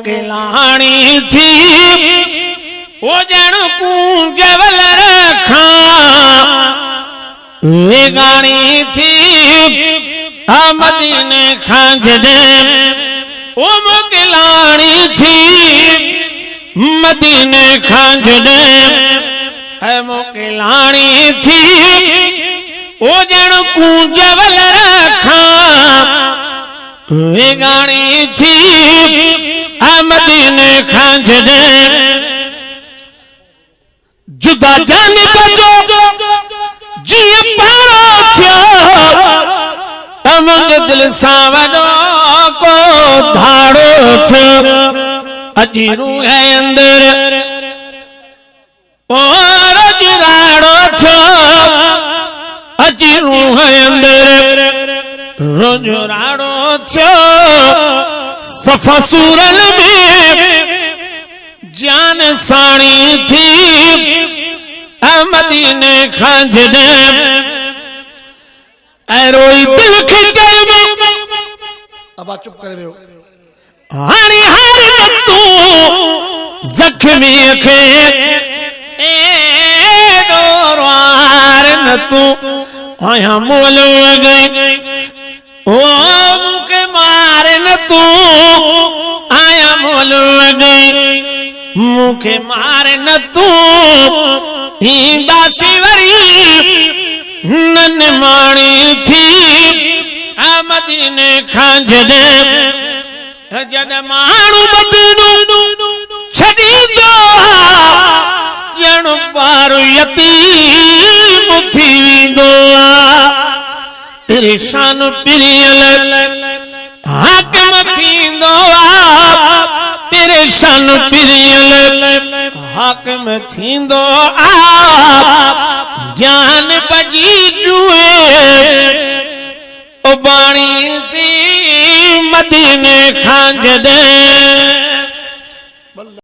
मोकिलाणी थी ओजण को जवल रखा वेगाणी थी मदीने खां जदे ओ मोकिलाणी थी मदीने खां जदे मोकिलाणी थी ओजण को जवल रखा वेगाणी थी मदीने खां जदे जुदा जानी बजो जी पारो थियो तमंग दिल सां वॾो को धाड़ो थियो अजी रूह अंदर और राड़ो थियो अजी रूह अंदर रोज राड़ो थियो सफ़ा सूरन में जान साणी थी मदीने खां जदे रोई दिल खिचे में अब चुप करे हो हानी हार तू जख्मी खे ए दोरवार न तू आया मोल गई ओ मुके मार न तू आया मोल गई मुखे मार न तू हींदा शिवरी नन माणी थी मदीने खां जदे जद माण्हू मदीनो छॾी दो ॼण ॿारु यतीम थी वेंदो परेशान पिरियल हाकिम थींदो परेशान पिरियल हाकिम थींदो जान बजी जुए ओ बाणी थी मदीने खां जदे